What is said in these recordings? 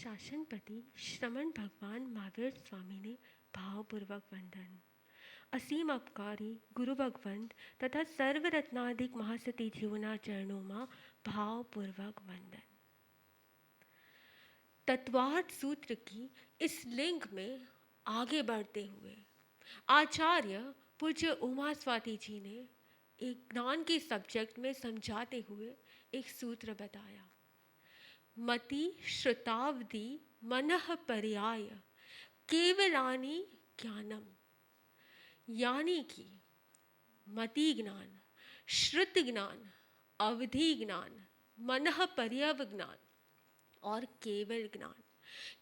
शासनपति श्रमण भगवान महावीर स्वामी ने भावपूर्वक वंदन। असीम अपकारी गुरु भगवंत तथा सर्वरत्नाधिक महासती जीवना चरणों में भावपूर्वक वंदन। तत्वार्थ सूत्र की इस लिंक में आगे बढ़ते हुए आचार्य पूज्य उमा स्वाति जी ने एक ज्ञान के सब्जेक्ट में समझाते हुए एक सूत्र बताया। मति श्रुतावधि मनः पर्याय केवलानि ज्ञानम, यानी कि मति ज्ञान, श्रुत ज्ञान, अवधि ज्ञान, मनः पर्यव ज्ञान और केवल ज्ञान,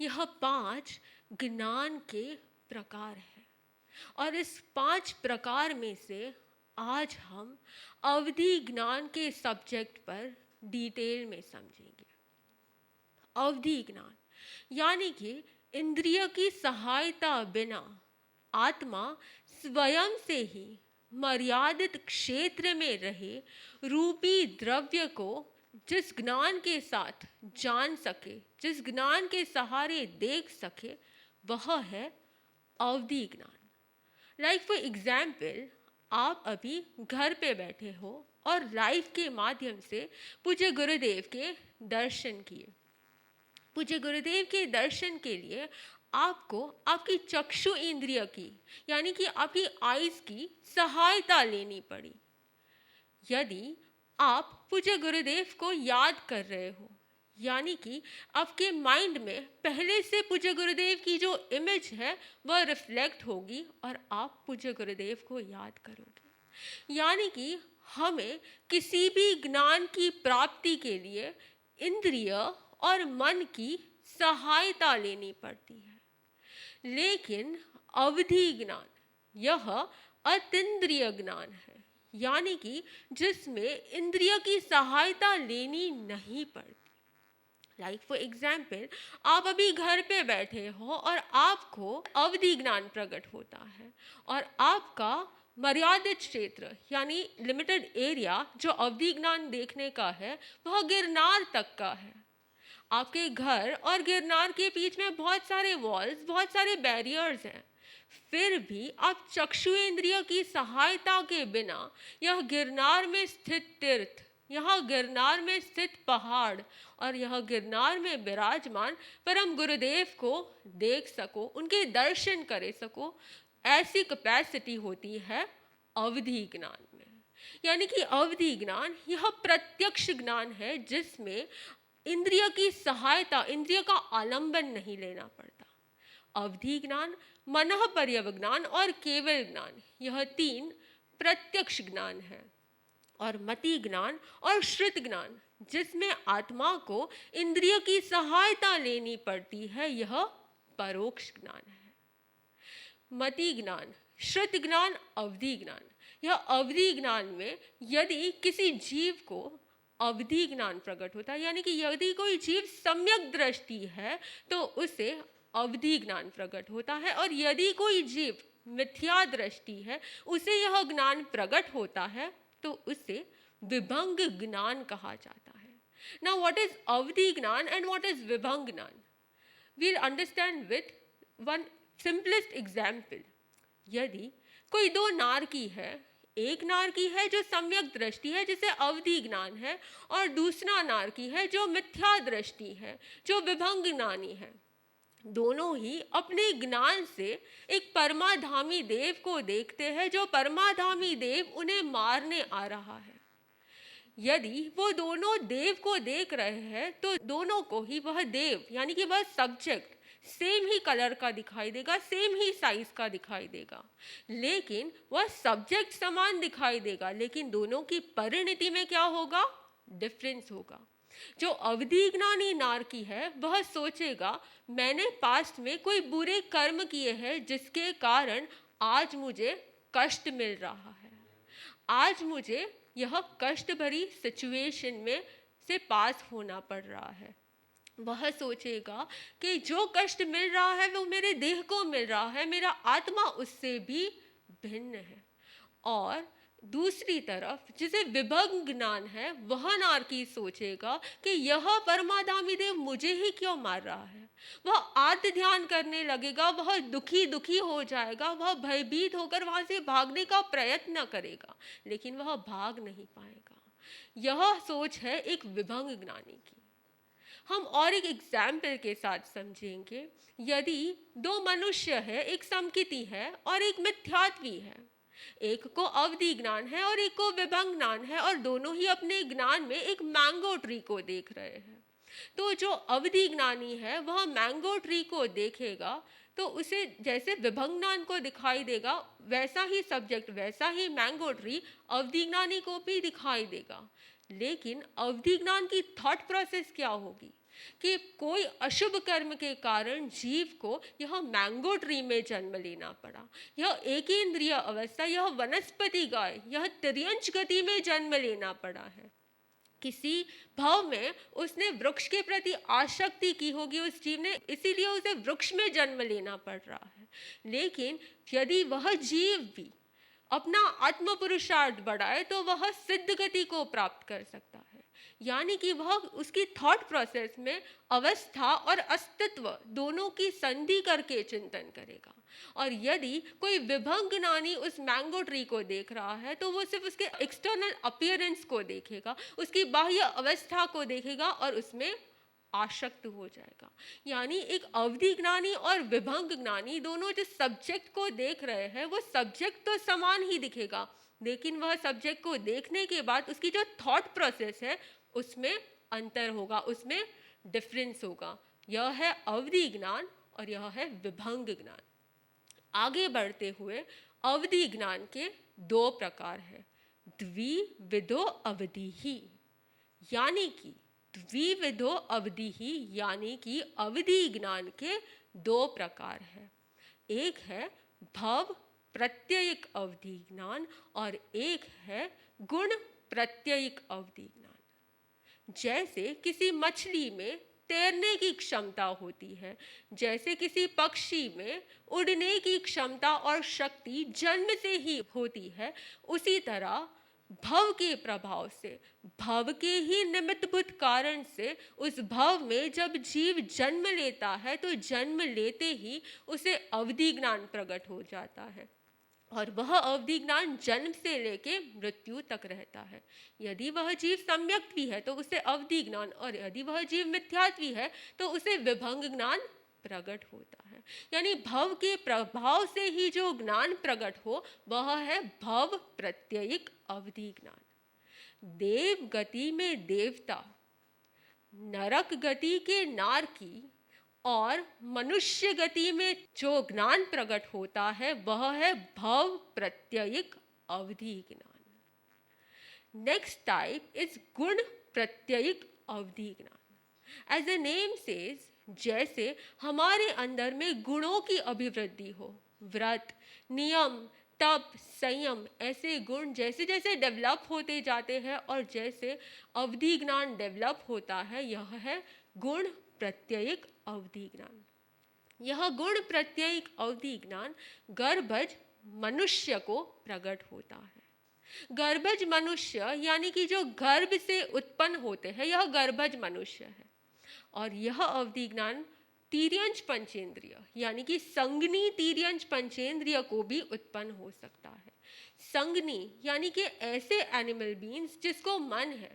यह 5 ज्ञान के प्रकार है। और इस 5 प्रकार में से आज हम अवधि ज्ञान के सब्जेक्ट पर डिटेल में समझेंगे। अवधि ज्ञान यानी कि इंद्रिय की सहायता बिना आत्मा स्वयं से ही मर्यादित क्षेत्र में रहे रूपी द्रव्य को जिस ज्ञान के साथ जान सके, जिस ज्ञान के सहारे देख सके, वह है अवधि ज्ञान। लाइक फॉर एग्जाम्पल, आप अभी घर पे बैठे हो और लाइव के माध्यम से पूज्य गुरुदेव के दर्शन किए। पूज्य गुरुदेव के दर्शन के लिए आपको आपकी चक्षु इंद्रिय की यानी कि आपकी आईज की सहायता लेनी पड़ी। यदि आप पूज्य गुरुदेव को याद कर रहे हो, यानी कि आपके माइंड में पहले से पूज्य गुरुदेव की जो इमेज है वह रिफ्लेक्ट होगी और आप पूज्य गुरुदेव को याद करोगे। यानी कि हमें किसी भी ज्ञान की प्राप्ति के लिए इंद्रिय और मन की सहायता लेनी पड़ती है। लेकिन अवधि ज्ञान यह अतीन्द्रिय ज्ञान है, यानी कि जिसमें इंद्रिय की सहायता लेनी नहीं पड़ती। लाइक फॉर एग्जाम्पल, आप अभी घर पे बैठे हो और आपको अवधि ज्ञान प्रकट होता है और आपका मर्यादित क्षेत्र यानी लिमिटेड एरिया जो अवधि ज्ञान देखने का है वह गिरनार तक का है। आपके घर और गिरनार के बीच में बहुत सारे वॉल्स, बहुत सारे बैरियर्स हैं, फिर भी आप चक्षु इंद्रिय की सहायता के बिना यह गिरनार में स्थित तीर्थ, यह गिरनार में स्थित पहाड़ और यह गिरनार में विराजमान परम गुरुदेव को देख सको, उनके दर्शन कर सको, ऐसी कैपेसिटी होती है अवधि ज्ञान में। यानी कि अवधि ज्ञान यह प्रत्यक्ष ज्ञान है जिसमें इंद्रिय की सहायता, इंद्रिय का आलंबन नहीं लेना पड़ता। अवधि ज्ञान, मनः पर्यव ज्ञान और केवल ज्ञान, यह 3 प्रत्यक्ष ज्ञान है। और मति ज्ञान और श्रुत ज्ञान जिसमें आत्मा को इंद्रिय की सहायता लेनी पड़ती है, यह परोक्ष ज्ञान है। मति ज्ञान, श्रुत ज्ञान, अवधि ज्ञान, यह अवधि ज्ञान में यदि किसी जीव को अवधि ज्ञान प्रकट होता है, यानी कि यदि कोई जीव सम्यक दृष्टि है तो उसे अवधि ज्ञान प्रकट होता है, और यदि कोई जीव मिथ्या दृष्टि है उसे यह ज्ञान प्रकट होता है तो उसे विभंग ज्ञान कहा जाता है। नाउ व्हाट इज अवधि ज्ञान एंड व्हाट इज विभंग ज्ञान? We'll understand with one simplest example. यदि कोई 2 नारकी है, एक नारकी है जो सम्यक दृष्टि है जिसे अवधि ज्ञान है, और दूसरा नारकी है जो मिथ्या दृष्टि है, जो विभंग ज्ञानी है। दोनों ही अपने ज्ञान से एक परमाधामी देव को देखते हैं, जो परमाधामी देव उन्हें मारने आ रहा है। यदि वो दोनों देव को देख रहे हैं तो दोनों को ही वह देव यानी कि वह सब्जेक्ट सेम ही कलर का दिखाई देगा, सेम ही साइज का दिखाई देगा, लेकिन वह सब्जेक्ट समान दिखाई देगा, लेकिन दोनों की परिणति में क्या होगा? डिफरेंस होगा। जो अवधि ज्ञानी नारकी है वह सोचेगा मैंने पास्ट में कोई बुरे कर्म किए हैं जिसके कारण आज मुझे कष्ट मिल रहा है, आज मुझे यह कष्ट भरी सिचुएशन में से पास होना पड़ रहा है। वह सोचेगा कि जो कष्ट मिल रहा है वो मेरे देह को मिल रहा है, मेरा आत्मा उससे भी भिन्न है। और दूसरी तरफ जिसे विभंग ज्ञान है वह नारकी सोचेगा कि यह परमाधामी देव मुझे ही क्यों मार रहा है, वह आत्म ध्यान करने लगेगा, वह दुखी दुखी हो जाएगा, वह भयभीत होकर वहां से भागने का प्रयत्न करेगा, लेकिन वह भाग नहीं पाएगा। यह सोच है एक विभंग ज्ञानी की। हम और एक एग्जाम्पल के साथ समझेंगे। यदि दो मनुष्य है, एक समकिति है और एक मिथ्यात्वी है, एक को अवधि ज्ञान है और एक को विभंग ज्ञान है, और दोनों ही अपने ज्ञान में एक मैंगो ट्री को देख रहे हैं। तो जो अवधि ज्ञानी है वह मैंगो ट्री को देखेगा तो उसे जैसे विभंग ज्ञान को दिखाई देगा, वैसा ही सब्जेक्ट, वैसा ही मैंगो ट्री अवधि ज्ञानी को भी दिखाई देगा। लेकिन अवधि ज्ञान की थॉट प्रोसेस क्या होगी कि कोई अशुभ कर्म के कारण जीव को यह मैंगो ट्री में जन्म लेना पड़ा, यह एकेंद्रिय अवस्था, यह वनस्पति गाय, यह तिर्यंच गति में जन्म लेना पड़ा है। किसी भाव में उसने वृक्ष के प्रति आसक्ति की होगी उस जीव ने, इसीलिए उसे वृक्ष में जन्म लेना पड़ रहा है। लेकिन यदि वह जीव भी अपना आत्म पुरुषार्थ बढ़ाए तो वह सिद्ध गति को प्राप्त कर सकता है। यानी कि वह उसकी थॉट प्रोसेस में अवस्था और अस्तित्व दोनों की संधि करके चिंतन करेगा। और यदि कोई विभंग ज्ञानी उस मैंगो ट्री को देख रहा है तो वो सिर्फ उसके एक्सटर्नल अपीयरेंस को देखेगा, उसकी बाह्य अवस्था को देखेगा और उसमें आसक्त हो जाएगा। यानी एक अवधि ज्ञानी और विभंग ज्ञानी दोनों जिस सब्जेक्ट को देख रहे हैं वो सब्जेक्ट तो समान ही दिखेगा, लेकिन वह सब्जेक्ट को देखने के बाद उसकी जो थॉट प्रोसेस है उसमें अंतर होगा, उसमें डिफरेंस होगा। यह है अवधि ज्ञान और यह है विभंग ज्ञान। आगे बढ़ते हुए अवधि ज्ञान के दो प्रकार हैं, द्विविधो अवधि ही, यानी कि द्विविधो अवधि ही यानी कि अवधि ज्ञान के दो प्रकार हैं। एक है भव प्रत्ययिक अवधि ज्ञान और एक है गुण प्रत्ययिक अवधि ज्ञान। जैसे किसी मछली में तैरने की क्षमता होती है, जैसे किसी पक्षी में उड़ने की क्षमता और शक्ति जन्म से ही होती है, उसी तरह भव के प्रभाव से, भव के ही निमित्तभूत कारण से उस भव में जब जीव जन्म लेता है तो जन्म लेते ही उसे अवधि ज्ञान प्रकट हो जाता है और वह अवधि ज्ञान जन्म से लेके मृत्यु तक रहता है। यदि वह जीव सम्यक भी है तो उसे अवधि ज्ञान, और यदि वह जीव मिथ्यात्वी है तो उसे विभंग ज्ञान प्रकट होता है। यानी भव के प्रभाव से ही जो ज्ञान प्रकट हो वह है भव प्रत्ययिक अवधि ज्ञान। देव गति में देवता, नरक गति के नारकी और मनुष्य गति में जो ज्ञान प्रकट होता है वह है भव प्रत्ययिक अवधि ज्ञान। नेक्स्ट टाइप इज गुण प्रत्ययिक अवधि ज्ञान। एज द नेम सेज, जैसे हमारे अंदर में गुणों की अभिवृद्धि हो, व्रत, नियम, तप, संयम, ऐसे गुण जैसे जैसे डेवलप होते जाते हैं और जैसे अवधि ज्ञान डेवलप होता है, यह है गुण प्रत्ययिक अवधि ज्ञान। यह गुण प्रत्ययिक अवधि ज्ञान गर्भज मनुष्य को प्रकट होता है। गर्भज मनुष्य यानी कि जो गर्भ से उत्पन्न होते हैं, यह गर्भज मनुष्य है। और यह अवधि ज्ञान तिर्यंच पंचेंद्रिय यानी कि संगनी तिर्यंच पंचेंद्रिय को भी उत्पन्न हो सकता है। संगनी यानी कि ऐसे एनिमल बीइंग्स जिसको मन है,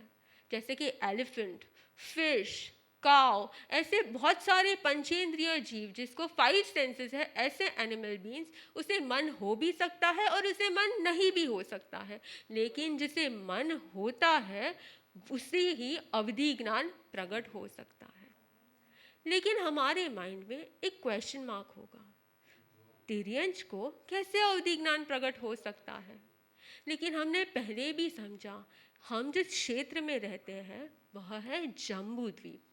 जैसे कि एलिफेंट, फिश, काव, ऐसे बहुत सारे पंचेंद्रिय जीव जिसको 5 सेंसेस है, ऐसे एनिमल बीइंग्स, उसे मन हो भी सकता है और उसे मन नहीं भी हो सकता है, लेकिन जिसे मन होता है उसे ही अवधि ज्ञान प्रकट हो सकता है। लेकिन हमारे माइंड में एक क्वेश्चन मार्क होगा, तिर्यंच को कैसे अवधि ज्ञान प्रकट हो सकता है? लेकिन हमने पहले भी समझा, हम जिस क्षेत्र में रहते हैं वह है जम्बू द्वीप,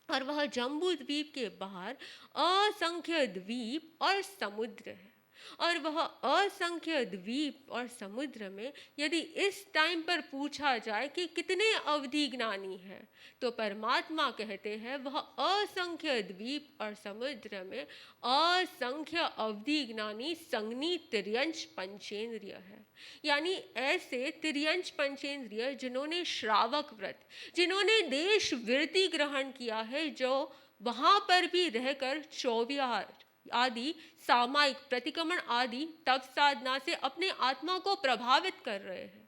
और वह जम्बू द्वीप के बाहर असंख्य द्वीप और समुद्र है। और वह असंख्य द्वीप और समुद्र में यदि इस टाइम पर पूछा जाए कि कितने अवधि ज्ञानी है, तो परमात्मा कहते हैं वह असंख्य द्वीप और समुद्र में असंख्य अवधि ज्ञानी संगनी तिर्यंच पंचेंद्रिय है। यानी ऐसे तिर्यंच पंचेंद्रिय जिन्होंने श्रावक व्रत, जिन्होंने देश वृत्ति ग्रहण किया है, जो वहाँ पर भी रहकर चौविहार आदि सामायिक प्रतिक्रमण आदि तप साधना से अपने आत्मा को प्रभावित कर रहे हैं।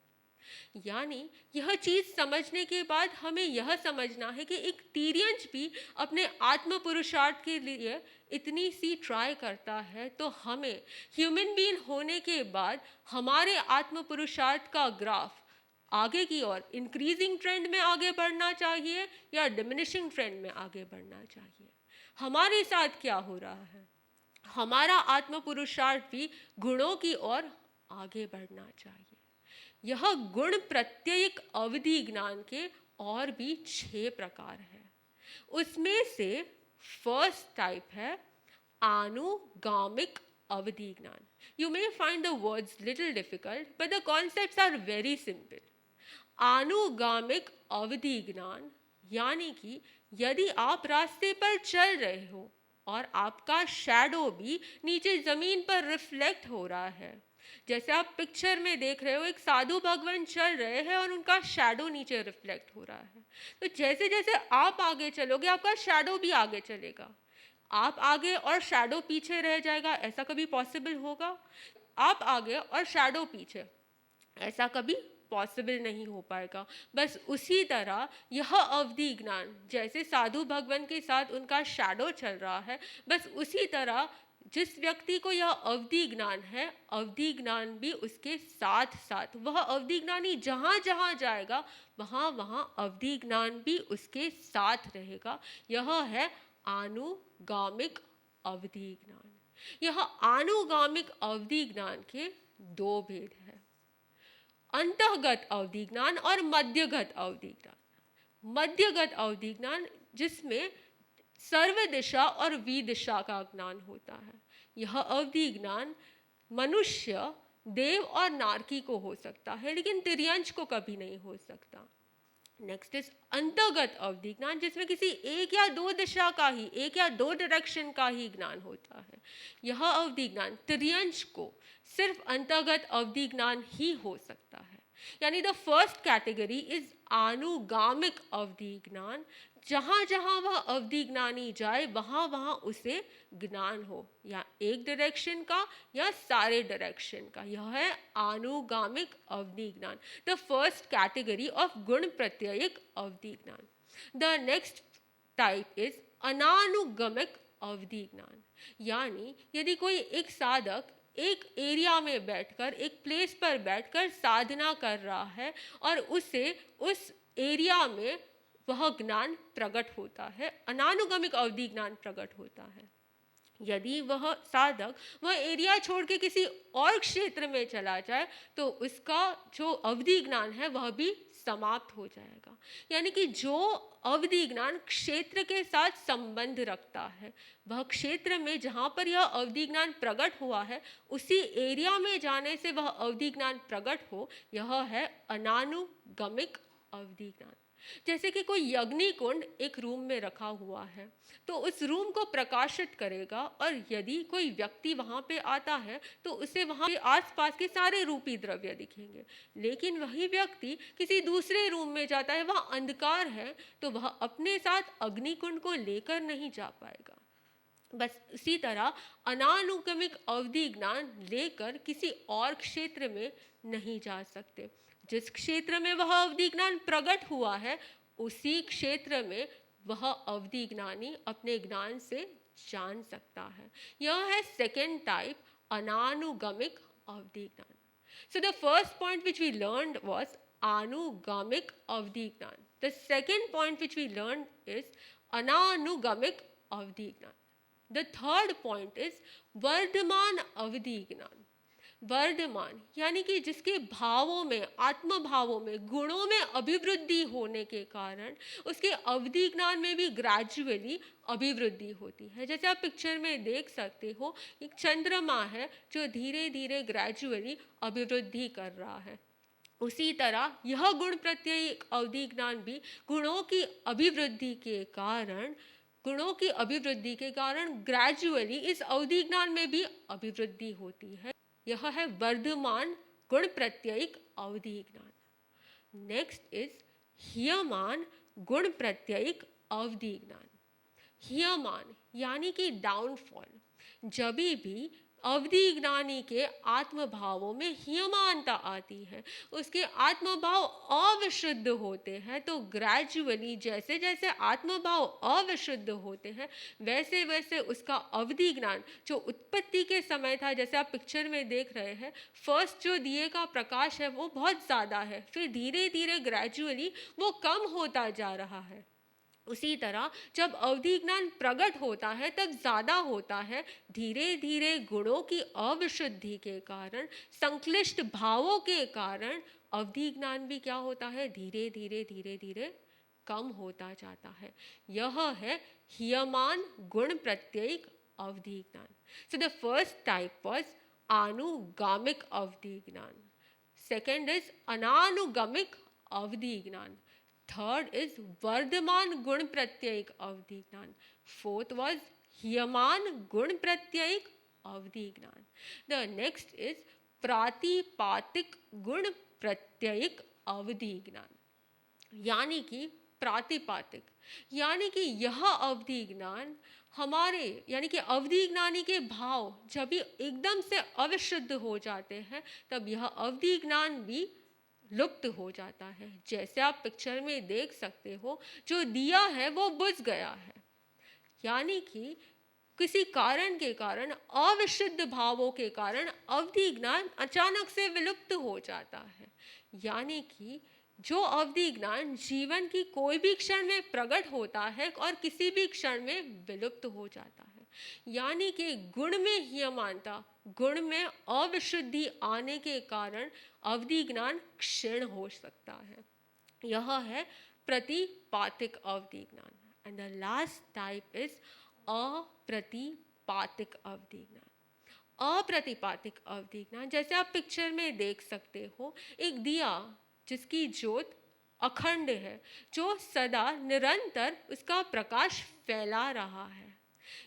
यानी यह चीज समझने के बाद हमें यह समझना है कि एक तिर्यंच भी अपने आत्म पुरुषार्थ के लिए इतनी सी ट्राई करता है, तो हमें ह्यूमन बीइंग होने के बाद हमारे आत्म पुरुषार्थ का ग्राफ आगे की ओर इंक्रीजिंग ट्रेंड में आगे बढ़ना चाहिए या डिमिनिशिंग ट्रेंड में आगे बढ़ना चाहिए। हमारे साथ क्या हो रहा है? हमारा आत्म पुरुषार्थ भी गुणों की ओर आगे बढ़ना चाहिए। यह गुण प्रत्येक अवधि ज्ञान के और भी 6 प्रकार है। उसमें से फर्स्ट टाइप है आनुगामिक अवधि ज्ञान। You may find the words little difficult but the concepts are very simple. आनुगामिक अवधि ज्ञान यानी कि यदि आप रास्ते पर चल रहे हो और आपका शैडो भी नीचे जमीन पर रिफ्लेक्ट हो रहा है, जैसे आप पिक्चर में देख रहे हो एक साधु भगवान चल रहे हैं और उनका शैडो नीचे रिफ्लेक्ट हो रहा है, तो जैसे जैसे आप आगे चलोगे आपका शैडो भी आगे चलेगा। आप आगे और शैडो पीछे रह जाएगा, ऐसा कभी पॉसिबल होगा? आप आगे और शैडो पीछे, ऐसा कभी पॉसिबल नहीं हो पाएगा। बस उसी तरह यह अवधि ज्ञान, जैसे साधु भगवान के साथ उनका शैडो चल रहा है, बस उसी तरह जिस व्यक्ति को यह अवधि ज्ञान है, अवधि ज्ञान भी उसके साथ साथ, वह अवधि ज्ञानी जहाँ जहाँ जाएगा वहाँ वहाँ अवधि ज्ञान भी उसके साथ रहेगा। यह है आनुगामिक अवधि ज्ञान। यह आनुगामिक अवधि ज्ञान के 2 भेद हैं, अंतःगत अवधि ज्ञान और मध्यगत अवधि ज्ञान। मध्यगत अवधि ज्ञान जिसमें सर्व दिशा और विदिशा का ज्ञान होता है। यह अवधि ज्ञान मनुष्य, देव और नारकी को हो सकता है, लेकिन तिर्यंच को कभी नहीं हो सकता। नेक्स्ट इज अंतर्गत अवधि ज्ञान, जिसमें किसी एक या दो दिशा का ही, एक या दो डायरेक्शन का ही ज्ञान होता है। यह अवधि ज्ञान तिर्यंच को सिर्फ अंतर्गत अवधि ज्ञान ही हो सकता है। यानी द फर्स्ट कैटेगरी इज आनुगामिक अवधि ज्ञान। जहाँ जहाँ वह अवधि ज्ञानी जाए वहाँ वहाँ उसे ज्ञान हो, या एक डायरेक्शन का या सारे डायरेक्शन का। यह है आनुगामिक अवधि ज्ञान, द फर्स्ट कैटेगरी ऑफ गुण प्रत्ययिक अवधि ज्ञान। द नेक्स्ट टाइप इज अनानुगमिक अवधि ज्ञान। यानी यदि कोई एक साधक एक एरिया में बैठकर, एक प्लेस पर बैठकर साधना कर रहा है और उसे उस एरिया में वह ज्ञान प्रकट होता है, अनानुगमिक अवधि ज्ञान प्रकट होता है। यदि वह साधक वह एरिया छोड़ के किसी और क्षेत्र में चला जाए तो उसका जो अवधि ज्ञान है वह भी समाप्त हो जाएगा। यानी कि जो अवधि ज्ञान क्षेत्र के साथ संबंध रखता है, वह क्षेत्र में जहाँ पर यह अवधि ज्ञान प्रकट हुआ है उसी एरिया में जाने से वह अवधि ज्ञान प्रकट हो, यह है अनानुगमिक अवधि ज्ञान। जैसे कि कोई अग्नि कुंड एक रूम में रखा हुआ है तो उस रूम को प्रकाशित करेगा, और यदि कोई व्यक्ति वहाँ पे आता है तो उसे वहाँ पे आसपास के सारे रूपी द्रव्य दिखेंगे। लेकिन वही व्यक्ति किसी दूसरे रूम में जाता है, वहाँ अंधकार है, तो वह अपने साथ अग्नि कुंड को लेकर नहीं जा पाएगा। बस इसी तरह अनानुगमिक अवधि ज्ञान लेकर किसी और क्षेत्र में नहीं जा सकते। जिस क्षेत्र में वह अवधि ज्ञान प्रकट हुआ है उसी क्षेत्र में वह अवधि ज्ञानी अपने ज्ञान से जान सकता है। यह है सेकेंड टाइप, अनानुगमिक अवधि ज्ञान। So the first point which we learned was anugamic avdhi gnan. The second point which we learned is ananugamic avdhi gnan. The third point is Varthaman अवधि ज्ञान। वर्धमान यानी कि जिसके भावों में, आत्म भावों में, गुणों में अभिवृद्धि होने के कारण उसके अवधि ज्ञान में भी ग्रेजुअली अभिवृद्धि होती है। जैसे आप पिक्चर में देख सकते हो, एक चंद्रमा है जो धीरे धीरे ग्रेजुअली अभिवृद्धि कर रहा है। उसी तरह यह गुण प्रत्ययिक अवधि ज्ञान भी गुणों की अभिवृद्धि के कारण ग्रेजुअली इस अवधि ज्ञान में भी अभिवृद्धि होती है। यह है वर्धमान गुण प्रत्ययिक अवधि ज्ञान। नेक्स्ट इज ह्रियमान गुण प्रत्ययिक अवधि ज्ञान। ह्यमान यानी कि डाउनफॉल। जब भी अवधि ज्ञानी के आत्मभावों में ह्यमानता आती है, उसके आत्मभाव अविशुद्ध होते हैं, तो ग्रेजुअली जैसे जैसे आत्मभाव अविशुद्ध होते हैं वैसे वैसे उसका अवधि ज्ञान जो उत्पत्ति के समय था, जैसे आप पिक्चर में देख रहे हैं, फर्स्ट जो दिए का प्रकाश है वो बहुत ज़्यादा है, फिर धीरे धीरे ग्रेजुअली वो कम होता जा रहा है। उसी तरह जब अवधि ज्ञान प्रकट होता है तब ज़्यादा होता है, धीरे धीरे गुणों की अविशुद्धि के कारण, संक्लिष्ट भावों के कारण अवधि ज्ञान भी क्या होता है, धीरे धीरे धीरे धीरे कम होता जाता है। यह है ह्यमान गुण प्रत्ययिक अवधि ज्ञान। So the first type was आनुगामिक अवधि ज्ञान, सेकेंड इज अनानुगमिक अवधि ज्ञान, थर्ड इज वर्धमान गुण प्रत्ययिक अवधि ज्ञान, फोर्थ वॉज ह्यमान गुण प्रत्ययिक अवधि ज्ञान। द नेक्स्ट इज प्रातिपातिक गुण प्रत्ययिक अवधि ज्ञान, यानी कि प्रातिपातिक यानी कि यह अवधि ज्ञान हमारे यानी कि अवधि ज्ञानी के भाव जब भी एकदम से अविशुद्ध हो जाते हैं तब यह अवधि ज्ञान भी लुप्त हो जाता है। जैसे आप पिक्चर में देख सकते हो, जो दिया है वो बुझ गया है, यानी कि किसी कारण के कारण, अविशुद्ध भावों के कारण अवधि ज्ञान अचानक से विलुप्त हो जाता है। यानी कि जो अवधि ज्ञान जीवन की कोई भी क्षण में प्रकट होता है और किसी भी क्षण में विलुप्त हो जाता है, यानी कि गुण में ह्यमानता, गुण में अविशुद्धि आने के कारण अवधि ज्ञान क्षीण हो सकता है। यह है प्रतिपातिक अवधि ज्ञान। And the last type is अप्रतिपातिक अवधि ज्ञान। अप्रतिपातिक अवधि ज्ञान जैसे आप पिक्चर में देख सकते हो, एक दिया जिसकी ज्योत अखंड है, जो सदा निरंतर उसका प्रकाश फैला रहा है,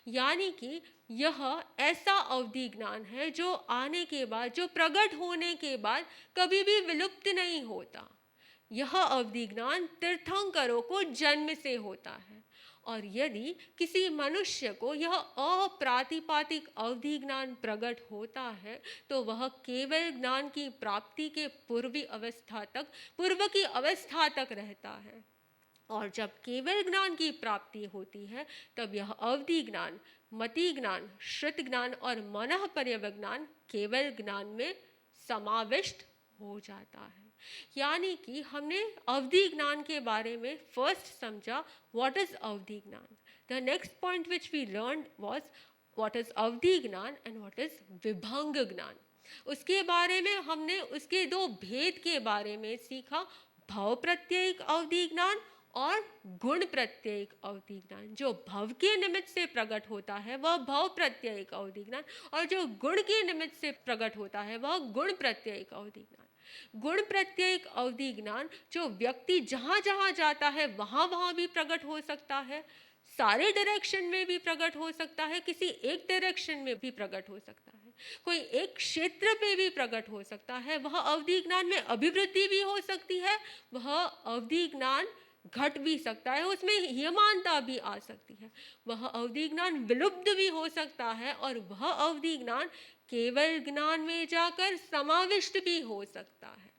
यानी कि यह ऐसा अवधि ज्ञान है जो आने के बाद, जो प्रकट होने के बाद कभी भी विलुप्त नहीं होता। यह अवधि ज्ञान तीर्थंकरों को जन्म से होता है, और यदि किसी मनुष्य को यह अप्रातिपातिक अवधि ज्ञान प्रकट होता है तो वह केवल ज्ञान की प्राप्ति के पूर्व की अवस्था तक रहता है, और जब केवल ज्ञान की प्राप्ति होती है तब यह अवधि ज्ञान, मति ज्ञान, श्रुत ज्ञान और मनः पर्यवज्ञान केवल ज्ञान में समाविष्ट हो जाता है। यानी कि हमने अवधि ज्ञान के बारे में फर्स्ट समझा व्हाट इज अवधि ज्ञान। The next point which we learn was what is अवधि ज्ञान एंड व्हाट इज विभंग ज्ञान। उसके बारे में हमने उसके दो भेद के बारे में सीखा, भाव प्रत्ययिक अवधि ज्ञान और गुण प्रत्ययिक अवधि ज्ञान। जो भव के निमित्त से प्रकट होता है वह भव प्रत्ययिक अवधि ज्ञान, और जो गुण के निमित्त से प्रकट होता है वह गुण प्रत्ययिक अवधि ज्ञान। गुण प्रत्ययिक अवधि ज्ञान जो व्यक्ति जहाँ जहाँ जाता है वहाँ वहाँ भी प्रकट हो सकता है, सारे डायरेक्शन में भी प्रकट हो सकता है, किसी एक डायरेक्शन में भी प्रकट हो सकता है, कोई एक क्षेत्र पे भी प्रकट हो सकता है। वह अवधि ज्ञान में अभिवृद्धि भी हो सकती है, वह अवधि ज्ञान घट भी सकता है, उसमें ह्यमानता भी आ सकती है, वह अवधि ज्ञान विलुप्त भी हो सकता है, और वह अवधि ज्ञान केवल ज्ञान में जाकर समाविष्ट भी हो सकता है।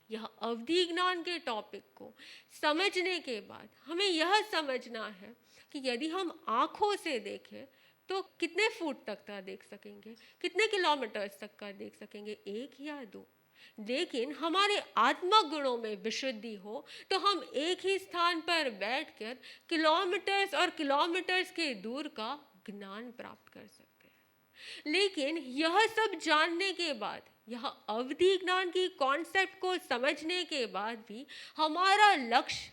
यह अवधि ज्ञान के टॉपिक को समझने के बाद हमें यह समझना है कि यदि हम आँखों से देखें तो कितने फुट तक का देख सकेंगे, कितने किलोमीटर्स तक का देख सकेंगे, एक या दो। लेकिन हमारे आत्मक गुणों में विशुद्धि हो तो हम एक ही स्थान पर बैठकर किलोमीटर्स और किलोमीटर्स के दूर का ज्ञान प्राप्त कर सकते हैं। लेकिन यह सब जानने के बाद, यह अवधि ज्ञान की कॉन्सेप्ट को समझने के बाद भी हमारा लक्ष्य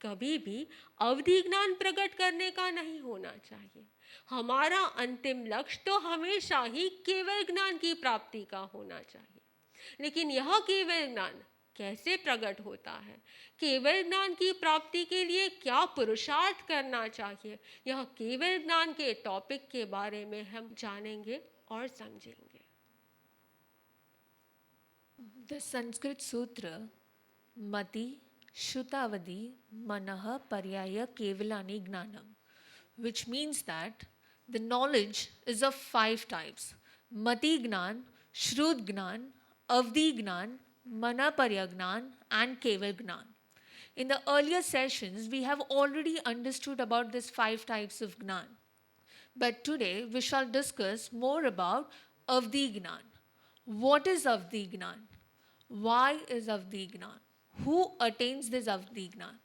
कभी भी अवधि ज्ञान प्रकट करने का नहीं होना चाहिए। हमारा अंतिम लक्ष्य तो हमेशा ही केवल ज्ञान की प्राप्ति का होना चाहिए। लेकिन यह केवल ज्ञान कैसे प्रकट होता है, केवल ज्ञान की प्राप्ति के लिए क्या पुरुषार्थ करना चाहिए, यह केवल ज्ञान के टॉपिक के बारे में हम जानेंगे और समझेंगे। The Sanskrit Sutra Mati Shutavadi Manah Paryaya Kevalani Gnanam which means that the knowledge is of 5 types: Mati Gnan, Shrud Gnan, Avdi Gnan, Manaparya Gnan, and Keval Gnan. In the earlier sessions, we have already understood about these 5 types of Gnan. But today we shall discuss more about Avdi Gnan. What is Avdi Gnan? Why is Avdi Gnan? Who attains this Avdi Gnan?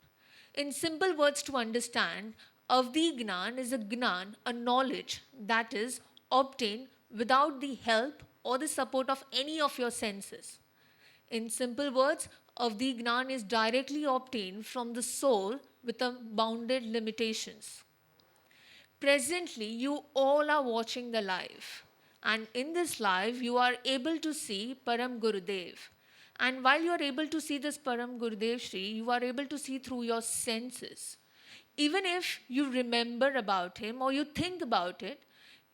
In simple words to understand, Avdi Gnan is a Gnan, a knowledge that is obtained without the help or the support of any of your senses. In simple words, Avdi Gnan is directly obtained from the soul with a bounded limitations. Presently, you all are watching the live, and in this live, you are able to see Param Gurudev. And while you are able to see this Param Gurudev Shri, you are able to see through your senses. Even if you remember about him or you think about it,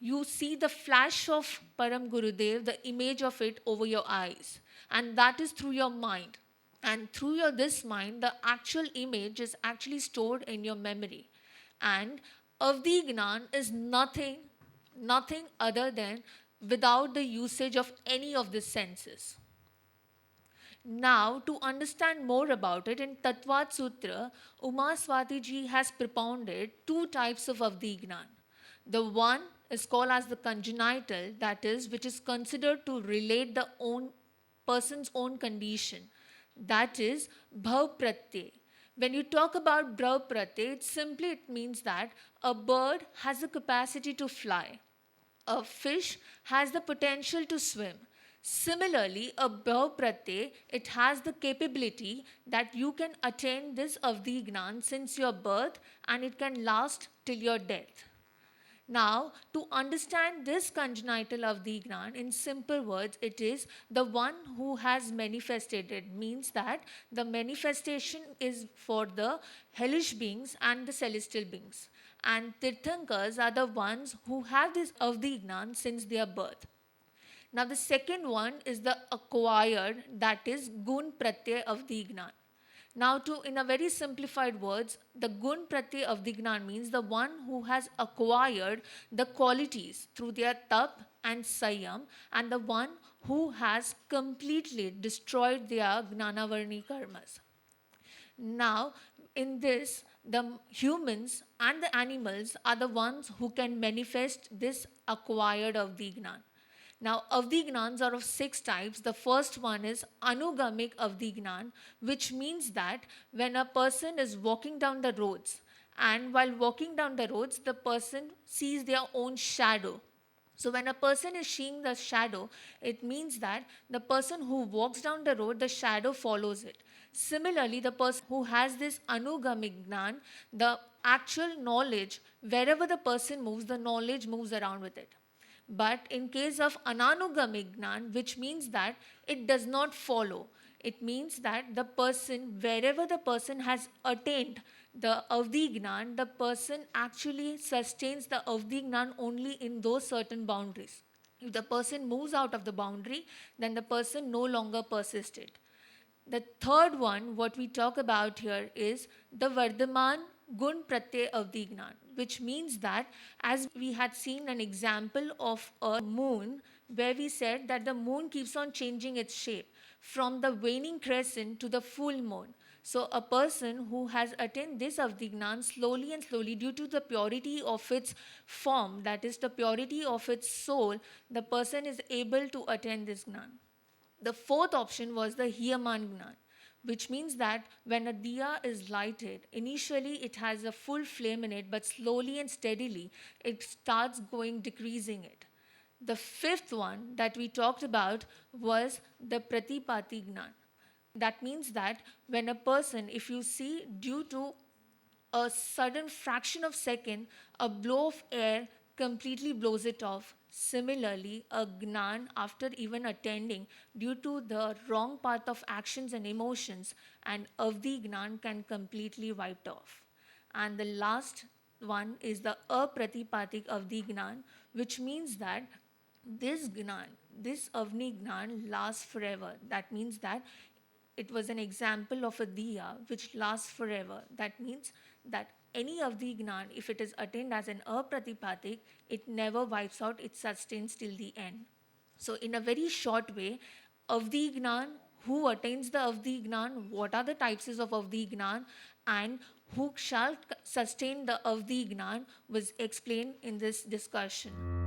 you see the flash of Param Gurudev, the image of it over your eyes, and that is through your mind. And through your this mind, the actual image is actually stored in your memory. And Avdi Gnan is nothing other than without the usage of any of the senses. Now, to understand more about it, in Tattvat Sutra, Uma Swati ji has propounded 2 types of Avdignan. The one is called as the congenital, that is, which is considered to relate the own person's own condition, that is Bhav Pratyay. When you talk about Bhav Pratyay, it means that a bird has the capacity to fly. A fish has the potential to swim. Similarly, a Bhav Pratyay, it has the capability that you can attain this Avdignan since your birth and it can last till your death. Now, to understand this congenital Avdignan, in simple words, it is the one who has manifested. It means that the manifestation is for the hellish beings and the celestial beings. And Tirthankars are the ones who have this Avdignan since their birth. Now, the second one is the acquired, that is Gun Pratyay Avdignan. Now, to in a very simplified words, the Gun Pratyay Avdignan means the one who has acquired the qualities through their tap and sayam, and the one who has completely destroyed their Gnanavarni karmas. Now, in this, the humans and the animals are the ones who can manifest this acquired Avdignan. Now, Avdignans are of 6 types. The first one is Anugamik Avdignan, which means that when a person is walking down the roads, and while walking down the roads, the person sees their own shadow. So, when a person is seeing the shadow, it means that the person who walks down the road, the shadow follows it. Similarly, the person who has this Anugamik Gnan, the actual knowledge, wherever the person moves, the knowledge moves around with it. But in case of Ananugami Gnan, which means that it does not follow, it means that the person, wherever the person has attained the Avdi Gnan, the person actually sustains the Avdi Gnan only in those certain boundaries. If the person moves out of the boundary, then the person no longer persists it. The third one, what we talk about here, is the Vardhaman Gun Pratyay Avdignan, which means that as we had seen an example of a moon, where we said that the moon keeps on changing its shape from the waning crescent to the full moon. So, a person who has attained this Avdignan slowly and slowly, due to the purity of its form, that is, the purity of its soul, the person is able to attain this Gnan. The fourth option was the Hiyaman Gnan, which means that when a diya is lighted, initially it has a full flame in it, but slowly and steadily it starts going decreasing it. The fifth one that we talked about was the Pratipati Gnan. That means that when a person, if you see, due to a sudden fraction of second, a blow of air completely blows it off. Similarly, a gnan, after even attending, due to the wrong path of actions and emotions, and avdi gnan can completely wiped off. And the last one is the apratipatik avdi gnan, which means that this gnan, this avni gnan lasts forever. That means that it was an example of a diya which lasts forever. That means that any avdignan, if it is attained as an apratipadik, it never wipes out, it sustains till the end. So, in a very short way, avdignan, who attains the avdignan, what are the types of avdignan, and who shall sustain the avdignan was explained in this discussion.